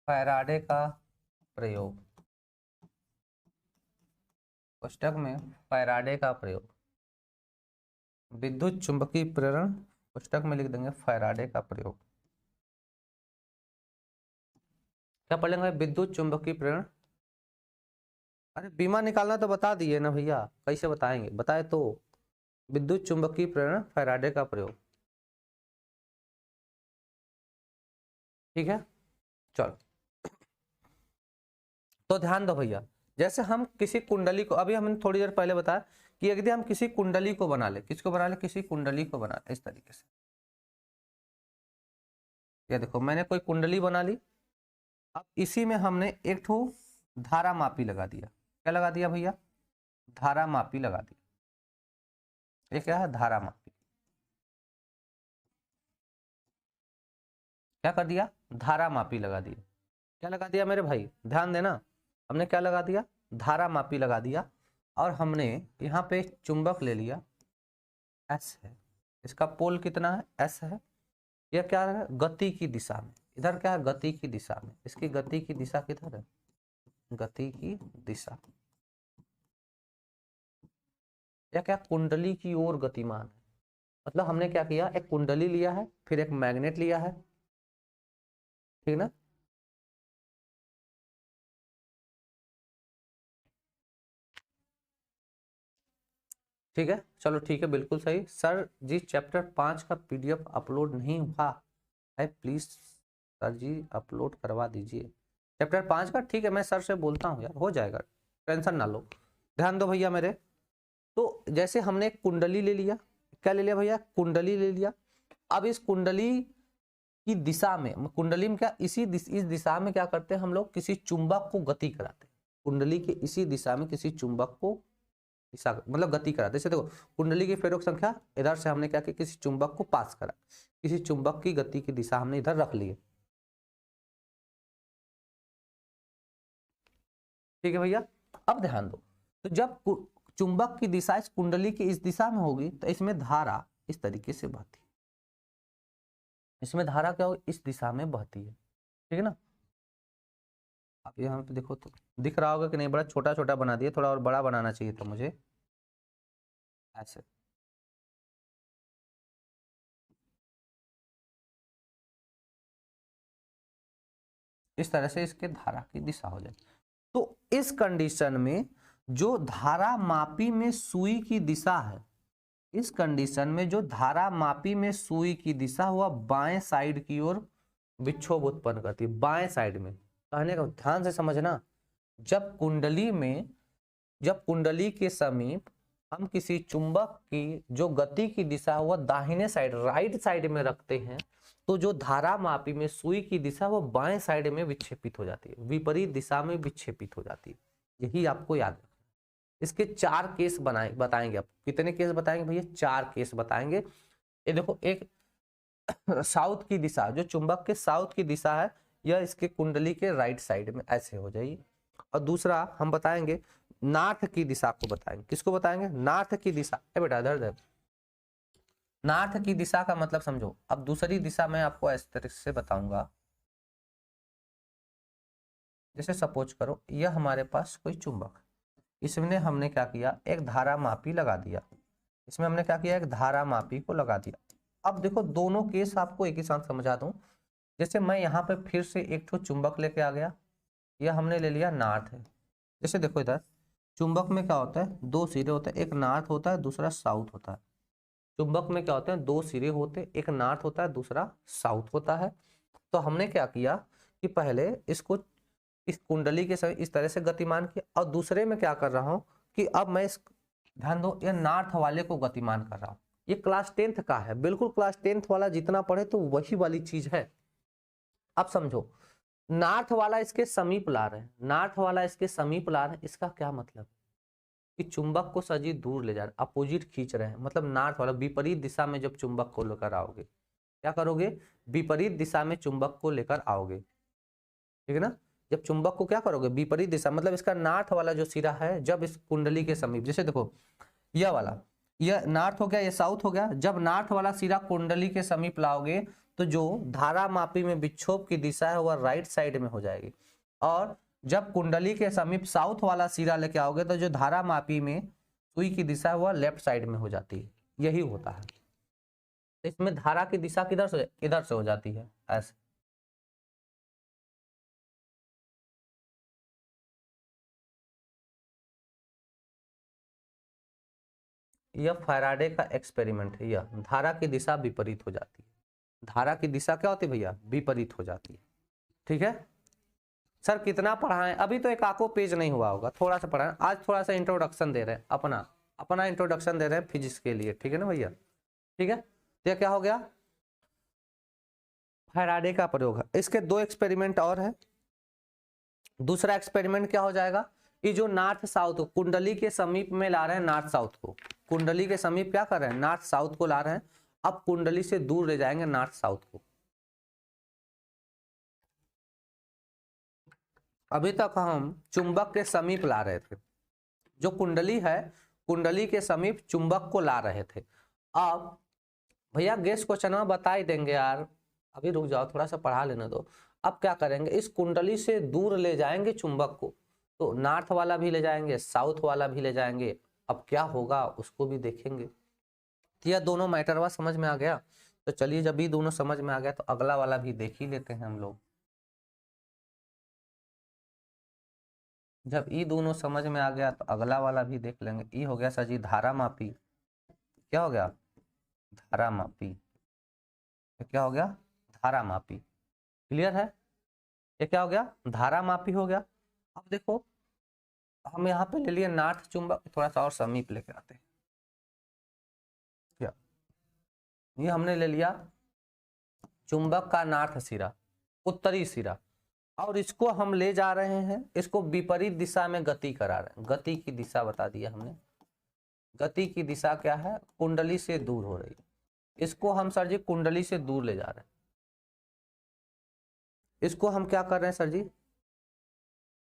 फैराडे का प्रयोग, पुस्तक में फैराडे का प्रयोग, विद्युत चुंबकीय प्रेरण पुस्तक में लिख देंगे फैराडे का प्रयोग। क्या पढ़ लेंगे विद्युत चुंबकीय प्रेरण, अरे बीमा निकालना तो बता दिए ना भैया, कैसे बताएंगे बताए तो, विद्युत चुंबकीय प्रेरण फैराडे का प्रयोग, ठीक है चलो। तो ध्यान दो भैया, जैसे हम किसी कुंडली को, अभी हमने थोड़ी देर पहले बताया कि यदि हम किसी कुंडली को बना ले, किसको बना ले किसी कुंडली को बना ले, इस तरीके से ये देखो मैंने कोई कुंडली बना ली, अब इसी में हमने एक ठो धारा मापी लगा दिया, क्या लगा दिया भैया धारा मापी लगा दिया, ये क्या है धारा मापी, क्या कर दिया धारा मापी लगा दिया, क्या लगा दिया मेरे भाई ध्यान देना, हमने क्या लगा दिया धारा मापी लगा दिया। और हमने यहाँ पे चुंबक ले लिया एस है, इसका पोल कितना है एस है, यह क्या है गति की दिशा में, इधर क्या है गति की दिशा में, इसकी गति की दिशा किधर है, गति की दिशा, या क्या कुंडली की ओर गतिमान है। मतलब हमने क्या किया, एक कुंडली लिया है, फिर एक मैग्नेट लिया है, ठीक ना, ठीक है, चलो ठीक है, बिल्कुल सही। सर जी चैप्टर 5 का पीडीएफ अपलोड नहीं हुआ है, प्लीज सर जी अपलोड करवा दीजिए चैप्टर 5 का। ठीक है, मैं सर से बोलता हूँ यार, हो जाएगा, टेंशन ना लो। ध्यान दो भैया मेरे, तो जैसे हमने एक कुंडली ले लिया, क्या ले लिया भैया, कुंडली ले लिया। अब इस कुंडली की दिशा में, कुंडली में क्या इस दिशा में क्या करते हैं हम लोग, किसी चुंबक को गति कराते हैं। कुंडली के इसी दिशा में किसी चुंबक को दिशा मतलब गति कराते हैं। जैसे देखो कुंडली की फेरों संख्या, इधर से हमने क्या किया, किसी चुंबक को पास करा, किसी चुंबक की गति की दिशा हमने इधर रख ली है, ठीक है भैया। अब ध्यान दो, तो जब चुंबक की दिशा इस कुंडली की इस दिशा में होगी तो इसमें धारा इस तरीके से बहती है, इसमें धारा क्या होगी, इस दिशा में बहती है, ठीक है ना। आप यहाँ पे देखो तो दिख रहा होगा कि नहीं, बड़ा छोटा छोटा बना दिया, थोड़ा और बड़ा बनाना चाहिए था मुझे, ऐसे इस तरह से इसके धारा की दिशा हो जाए। तो इस कंडीशन में जो धारा मापी में सुई की दिशा है, इस कंडीशन में जो धारा मापी में सुई की दिशा हुआ बाएं साइड की ओर विक्षोभ उत्पन्न करती है, बाएं साइड में। कहने का ध्यान से समझना, जब कुंडली के समीप हम किसी चुंबक की जो गति की दिशा हुआ दाहिने साइड राइट साइड में रखते हैं, तो जो धारा मापी में सुई की दिशा वो बाएं साइड में विक्षेपित हो जाती है, विपरीत दिशा में विक्षेपित हो जाती है। यही आपको याद रखना। इसके 4 केस बताएंगे। आप कितने केस बताएंगे भैया, 4 केस बताएंगे। ये देखो, एक साउथ की दिशा, जो चुंबक के साउथ की दिशा है, यह इसके कुंडली के राइट साइड में ऐसे हो जाएगी। और दूसरा हम बताएंगे नॉर्थ की दिशा को बताएंगे। किसको बताएंगे, नॉर्थ की दिशा। बेटा इधर नॉर्थ की दिशा का मतलब समझो। अब दूसरी दिशा मैं आपको इस तरह से बताऊंगा, जैसे सपोज करो यह हमारे पास कोई चुंबक, इसमें हमने क्या किया, एक धारा मापी लगा दिया, इसमें हमने क्या किया, एक धारा मापी को लगा दिया। अब देखो दोनों केस आपको एक ही साथ समझा दूं। जैसे मैं यहाँ पे फिर से एक ठो चुंबक लेके आ गया, यह हमने ले लिया नॉर्थ है। जैसे देखो इधर चुंबक में क्या होता है, 2 सिरे होते हैं, एक नॉर्थ होता है दूसरा साउथ होता है। चुंबक में क्या होते हैं, 2 सिरे होते हैं, एक नॉर्थ होता है दूसरा साउथ होता है। तो हमने क्या किया कि पहले इसको इस कुंडली के समय इस तरह से गतिमान किया, और दूसरे में क्या कर रहा हूं कि अब मैं इस, ध्यान दो, ये नॉर्थ वाले को गतिमान कर रहा हूं। ये क्लास 10th का है, बिल्कुल क्लास 10th वाला जितना पढ़े तो वही वाली चीज है। अब समझो, नॉर्थ वाला इसके समीप ला रहे हैं, नॉर्थ वाला इसके समीप ला रहे हैं, इसका क्या मतलब कि चुंबक को सजी दूर ले जा रहे, अपोजिट खींच रहे हैं। मतलब नॉर्थ वाला विपरीत दिशा में जब चुंबक को लेकर आओगे, क्या करोगे, विपरीत दिशा में चुंबक को लेकर आओगे, ठीक है ना। जब चुंबक को क्या करोगे, विपरीत दिशा, मतलब इसका नॉर्थ वाला जो सिरा है जब इस कुंडली के समीप, जैसे देखो यह वाला, यह नॉर्थ हो गया, यह साउथ हो गया, जब नॉर्थ वाला सिरा कुंडली के समीप लाओगे तो जो धारा मापी में विक्षोभ की दिशा है वह राइट साइड में हो जाएगी। और जब कुंडली के समीप साउथ वाला सिरा लेके आओगे तो जो धारा मापी में सुई की दिशा है वह लेफ्ट साइड में हो जाती है। यही होता है, इसमें धारा की दिशा किधर से, इधर से हो जाती है ऐसे। यह फैराडे का एक्सपेरिमेंट है, यह धारा की दिशा विपरीत हो जाती है। धारा की दिशा क्या होती है भैया, विपरीत हो जाती है, ठीक है। सर कितना पढ़ाएं, अभी तो एक आको पेज नहीं हुआ होगा, थोड़ा सा पढ़ाएं। आज थोड़ा सा इंट्रोडक्शन दे रहे हैं, अपना अपना इंट्रोडक्शन दे रहे हैं फिजिक्स के लिए, ठीक है ना भैया, ठीक है। तो ये क्या हो गया, फैराडे का प्रयोग है। इसके 2 एक्सपेरिमेंट और है। दूसरा एक्सपेरिमेंट क्या हो जाएगा, ये जो नॉर्थ साउथ कुंडली के समीप में ला रहे हैं, नॉर्थ साउथ को, कुंडली के समीप क्या कर रहे हैं, नॉर्थ साउथ को ला रहे हैं। अब कुंडली से दूर ले जाएंगे नॉर्थ साउथ को। अभी तक हम चुंबक के समीप ला रहे थे, जो कुंडली है, कुंडली के समीप चुंबक को ला रहे थे। अब भैया गेस क्वेश्चन में बता ही देंगे यार, अभी रुक जाओ थोड़ा सा पढ़ा लेने दो। अब क्या करेंगे, इस कुंडली से दूर ले जाएंगे चुंबक को, तो नॉर्थ वाला भी ले जाएंगे, साउथ वाला भी ले जाएंगे। अब क्या होगा उसको भी देखेंगे। तो यह दोनों मैटरवा समझ में आ गया। तो चलिए जब ये दोनों समझ में आ गया तो अगला वाला भी देख ही लेते हैं हम लोग। जब ये दोनों समझ में आ गया तो अगला वाला भी देख लेंगे। ये हो गया सर जी धारा मापी। क्या हो गया, धारा मापी। ये क्या हो गया, धारा मापी। क्लियर है, ये क्या हो गया, धारा मापी हो गया। अब देखो हम यहाँ पे ले लिए नार्थ चुंबक, थोड़ा सा और समीप लेके आते हैं। क्या, ये हमने ले लिया चुंबक का नार्थ सिरा, उत्तरी सिरा, और इसको हम ले जा रहे हैं, इसको विपरीत दिशा में गति करा रहे हैं। गति की दिशा बता दिया हमने, गति की दिशा क्या है, कुंडली से दूर हो रही है। इसको हम सर जी कुंडली से दूर ले जा रहे हैं। इसको हम क्या कर रहे हैं सर जी,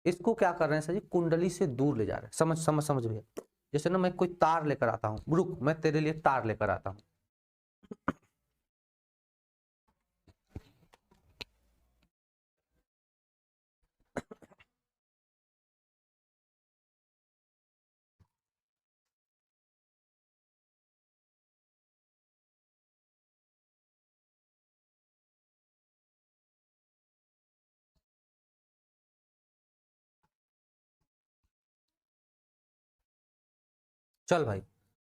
इसको क्या कर रहे हैं सर जी, कुंडली से दूर ले जा रहे हैं। समझ समझ समझ भैया। जैसे ना मैं कोई तार लेकर आता हूँ, रुक मैं तेरे लिए तार लेकर आता हूँ। चल भाई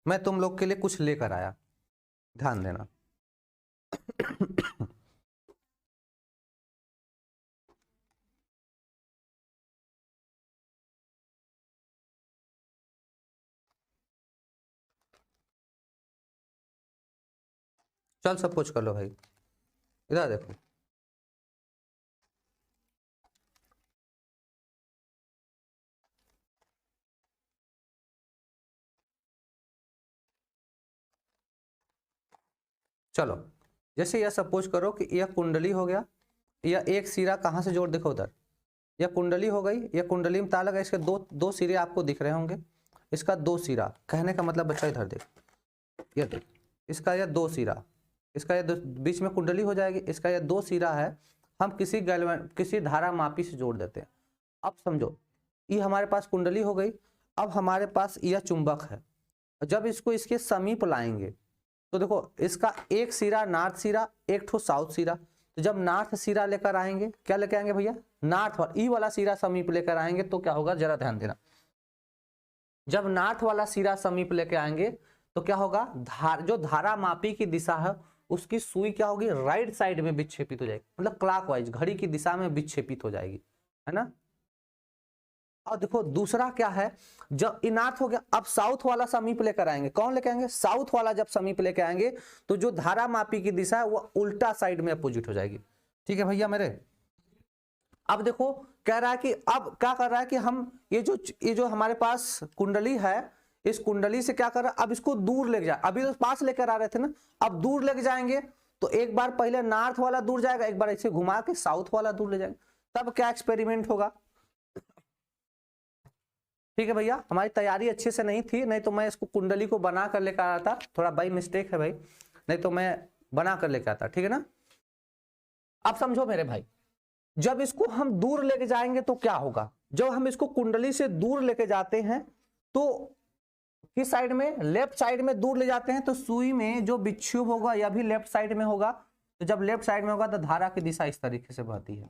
मैं तुम लोग के लिए कुछ लेकर आया, ध्यान देना। चल सब कुछ कर लो भाई, इधर देखो। चलो जैसे यह सपोज करो कि यह कुंडली हो गया, यह एक सिरा कहाँ से जोड़, देखो उधर यह कुंडली हो गई, यह कुंडली में ताला लगा, इसके दो सिरे आपको दिख रहे होंगे। इसका दो सिरा, कहने का मतलब बच्चा इधर देख, ये देख, इसका यह दो सिरा, इसका यह बीच में कुंडली हो जाएगी, इसका यह दो सिरा है, हम किसी धारा मापी से जोड़ देते हैं। अब समझो ये हमारे पास कुंडली हो गई, अब हमारे पास यह चुंबक है। जब इसको इसके समीप लाएंगे तो देखो इसका एक सिरा नॉर्थ सिरा, एक ठो साउथ सिरा। तो जब नॉर्थ सिरा लेकर आएंगे, क्या लेकर आएंगे भैया, नॉर्थ वाला, ई वाला सिरा समीप लेकर आएंगे तो क्या होगा, जरा ध्यान देना। जब नॉर्थ वाला सिरा समीप लेकर आएंगे तो क्या होगा, जो धारा मापी की दिशा है उसकी सुई क्या होगी, राइट साइड में विक्षेपित हो जाएगी, मतलब क्लॉकवाइज घड़ी की दिशा में विक्षेपित हो जाएगी, है ना। और देखो दूसरा क्या है, जब नॉर्थ हो गया, अब साउथ वाला समीप लेकर आएंगे। कौन लेकर आएंगे, साउथ वाला जब समीप लेकर आएंगे तो जो धारा मापी की दिशा है वो उल्टा साइड में अपोजिट हो जाएगी। ठीक है भैया मेरे। अब देखो कह रहा है कि अब क्या कर रहा है कि हम ये जो हमारे पास कुंडली है, इस कुंडली से क्या कर रहा है, अब इसको दूर लेके जाए। अभी तो पास लेकर आ रहे थे ना, अब दूर लेके जाएंगे तो एक बार पहले नॉर्थ वाला दूर जाएगा, एक बार ऐसे घुमा के साउथ वाला दूर ले जाएंगे, तब क्या एक्सपेरिमेंट होगा। ठीक है भैया, हमारी तैयारी अच्छे से नहीं थी, नहीं तो मैं इसको कुंडली को बना कर लेकर आया था, थोड़ा बाई मिस्टेक है भाई, नहीं तो मैं बना कर लेकर आता, ठीक है ना। अब समझो मेरे भाई, जब इसको हम दूर लेके जाएंगे तो क्या होगा, जब हम इसको कुंडली से दूर लेके जाते हैं तो किस साइड में, लेफ्ट साइड में दूर ले जाते हैं, तो सुई में जो विक्षोभ होगा यह भी लेफ्ट साइड में होगा। तो जब लेफ्ट साइड में होगा तो धारा की दिशा इस तरीके से बहती है।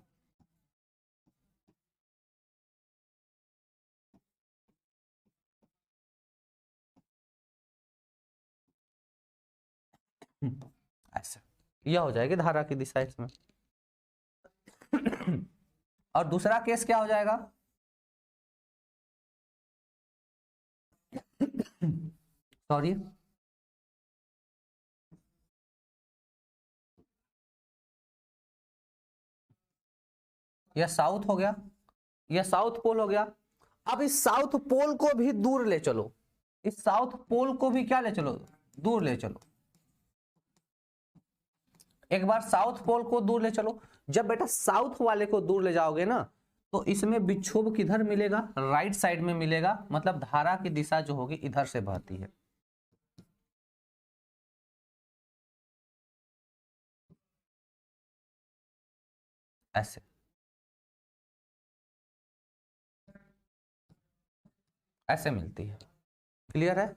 ऐसा यह हो जाएगी धारा की दिशा इसमें। और दूसरा केस क्या हो जाएगा, सॉरी यह साउथ हो गया, यह साउथ पोल हो गया। अब इस साउथ पोल को भी दूर ले चलो, इस साउथ पोल को भी क्या ले चलो, दूर ले चलो। एक बार साउथ पोल को दूर ले चलो। जब बेटा साउथ वाले को दूर ले जाओगे ना तो इसमें विक्षोभ किधर मिलेगा, राइट साइड में मिलेगा, मतलब धारा की दिशा जो होगी इधर से बहती है। ऐसे ऐसे मिलती है। क्लियर है?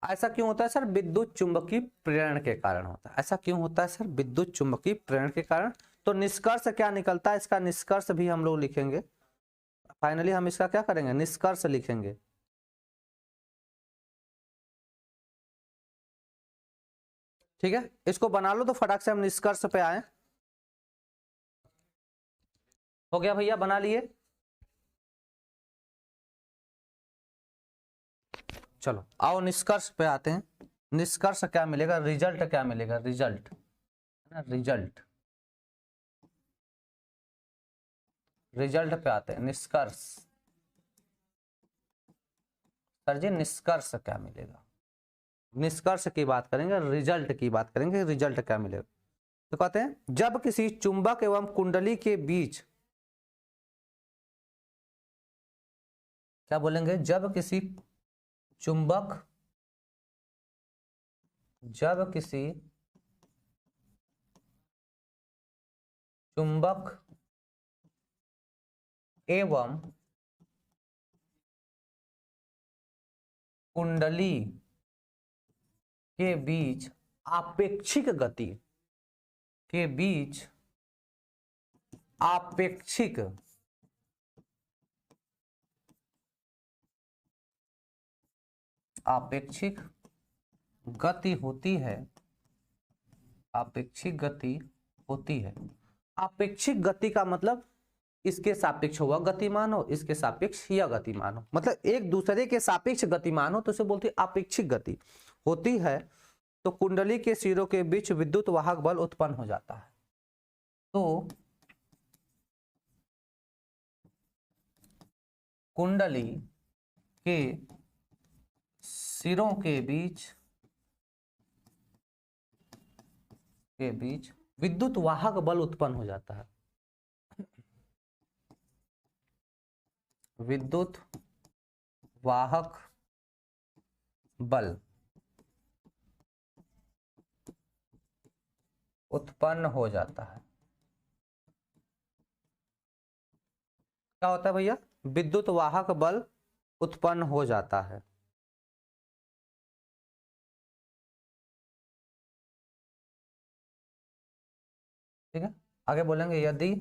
ऐसा क्यों होता है सर? विद्युत चुंबकीय प्रेरण के कारण होता है। ऐसा क्यों होता है सर? विद्युत चुंबकीय प्रेरण के कारण। तो निष्कर्ष क्या निकलता है इसका? निष्कर्ष भी हम लोग लिखेंगे। फाइनली हम इसका क्या करेंगे? निष्कर्ष लिखेंगे। ठीक है, इसको बना लो तो फटाक से हम निष्कर्ष पे आए। हो गया भैया, बना लिए? चलो आओ निष्कर्ष पे आते हैं। निष्कर्ष क्या मिलेगा? रिजल्ट क्या मिलेगा? रिजल्ट है ना, रिजल्ट। रिजल्ट पे आते हैं, निष्कर्ष। सर जी निष्कर्ष क्या मिलेगा? निष्कर्ष की बात करेंगे, रिजल्ट की बात करेंगे, रिजल्ट क्या मिलेगा? तो कहते हैं जब किसी चुंबक एवं कुंडली के बीच, क्या बोलेंगे? जब किसी चुंबक, जब किसी चुंबक एवं कुंडली के बीच आपेक्षिक गति, के बीच आपेक्षिक आपेक्षिक गति होती है, आपेक्षिक गति होती है। आपेक्षिक गति का मतलब इसके सापेक्ष हुआ गतिमान हो, इसके सापेक्ष यह गतिमान हो, मतलब एक दूसरे के सापेक्ष गतिमान हो तो उसे बोलते हैं आपेक्षिक गति होती है। तो कुंडली के सिरों के बीच विद्युत वाहक बल उत्पन्न हो जाता है। तो कुंडली के सिरों के बीच विद्युत वाहक बल उत्पन्न हो जाता है। विद्युत वाहक बल उत्पन्न हो जाता है। क्या होता है भैया? विद्युत वाहक बल उत्पन्न हो जाता है। ठीक है, आगे बोलेंगे यदि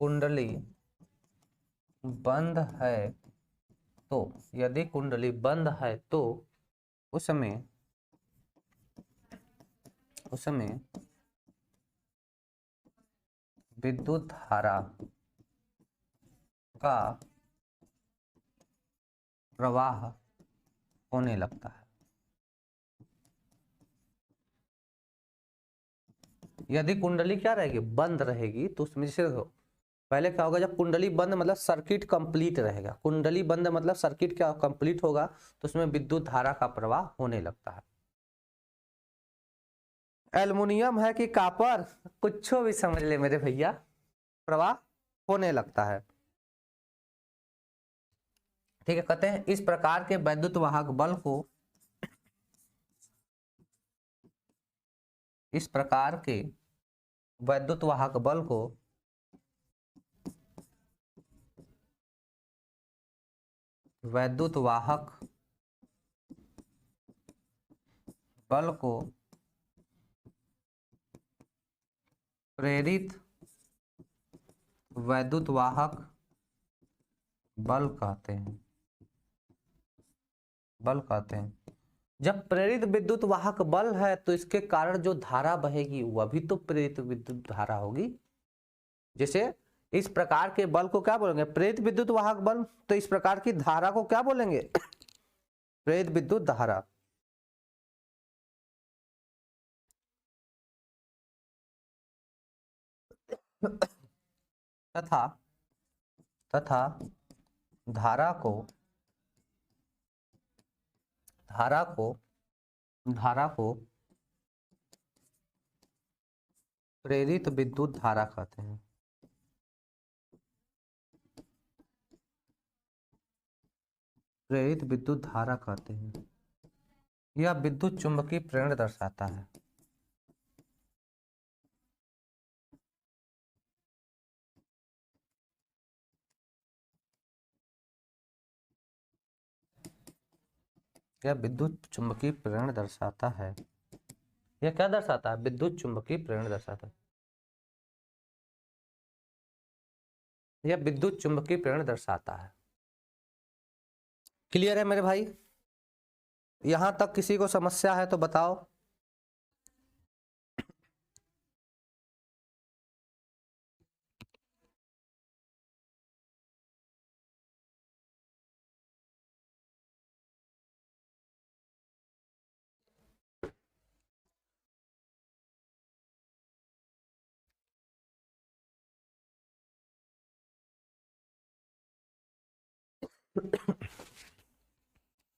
कुंडली बंद है तो, यदि कुंडली बंद है तो उसमें विद्युत धारा का प्रवाह होने लगता है। यदि कुंडली क्या रहेगी? बंद रहेगी, तो उसमें जैसे पहले क्या होगा? जब कुंडली बंद मतलब सर्किट कंप्लीट रहेगा, कुंडली बंद मतलब सर्किट क्या कंप्लीट होगा, तो उसमें विद्युत धारा का प्रवाह होने लगता है। एल्युमिनियम है कि कॉपर, कुछ भी समझ ले मेरे भैया, प्रवाह होने लगता है। ठीक है, कहते हैं इस प्रकार के वैद्युत वाहक बल को, इस प्रकार के वैद्युत वाहक बल को वैद्युत वाहक बल को प्रेरित वैद्युत वाहक बल कहते हैं। बल कहते हैं। जब प्रेरित विद्युत वाहक बल है तो इसके कारण जो धारा बहेगी वह भी तो प्रेरित विद्युत धारा होगी। जैसे इस प्रकार के बल को क्या बोलेंगे? प्रेरित विद्युत वाहक बल। तो इस प्रकार की धारा को क्या बोलेंगे? प्रेरित विद्युत धारा। तथा धारा को प्रेरित विद्युत धारा कहते हैं। प्रेरित विद्युत धारा कहते हैं। यह विद्युत चुंबकीय प्रेरण दर्शाता है। यह विद्युत चुंबकीय प्रेरण दर्शाता है। यह क्या दर्शाता है? विद्युत चुंबकीय प्रेरण दर्शाता है। यह विद्युत चुंबकीय प्रेरण दर्शाता है। क्लियर है मेरे भाई? यहां तक किसी को समस्या है तो बताओ।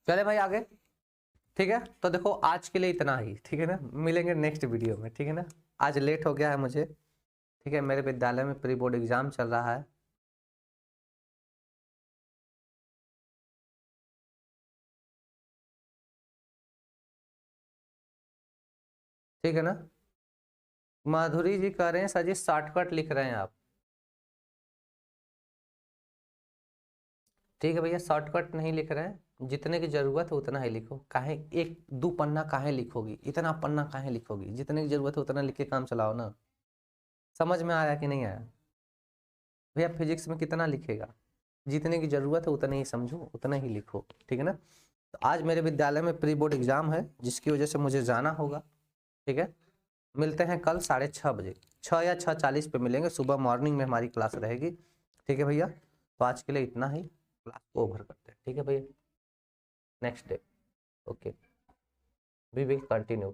चले भाई आगे। ठीक है, तो देखो आज के लिए इतना ही। ठीक है ना, मिलेंगे नेक्स्ट वीडियो में। ठीक है ना, आज लेट हो गया है मुझे। ठीक है, मेरे विद्यालय में प्री बोर्ड एग्जाम चल रहा है। ठीक है ना, माधुरी जी कह रहे हैं सर जी शॉर्टकट लिख रहे हैं आप। ठीक है भैया, शॉर्टकट नहीं लिख रहे हैं, जितने की जरूरत है उतना ही लिखो। काहे एक दो पन्ना काहे लिखोगी, इतना पन्ना काहे लिखोगी? जितने की जरूरत है उतना लिख के काम चलाओ ना। समझ में आया कि नहीं आया? भैया फिजिक्स में कितना लिखेगा? जितने की जरूरत है उतने ही समझो, उतना ही लिखो। ठीक है ना, तो आज मेरे विद्यालय में प्री बोर्ड एग्जाम है, जिसकी वजह से मुझे जाना होगा। ठीक है, मिलते हैं कल 6:30 बजे, 6 या 6:40 पे मिलेंगे। सुबह मॉर्निंग में हमारी क्लास रहेगी। ठीक है भैया, तो आज के लिए इतना ही, क्लास को ओवर करते हैं। ठीक है भैया, next day okay, we will continue.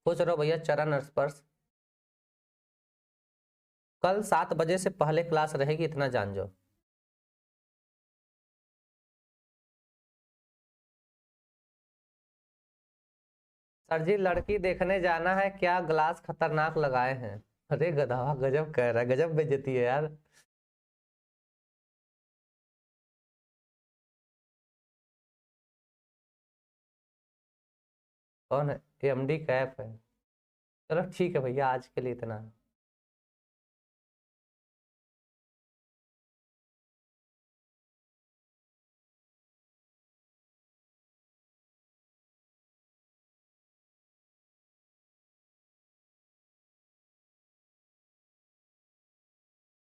खुश रहो भैया, चरण स्पर्श। कल 7 बजे से पहले क्लास रहेगी, इतना जान जाओ। सर जी लड़की देखने जाना है, क्या ग्लास खतरनाक लगाए हैं। अरे गधा गजब कह रहा है, गजब बेइज्जती है यार। कौन है? एमडी कैफ है। चलो ठीक है भैया, आज के लिए इतना है।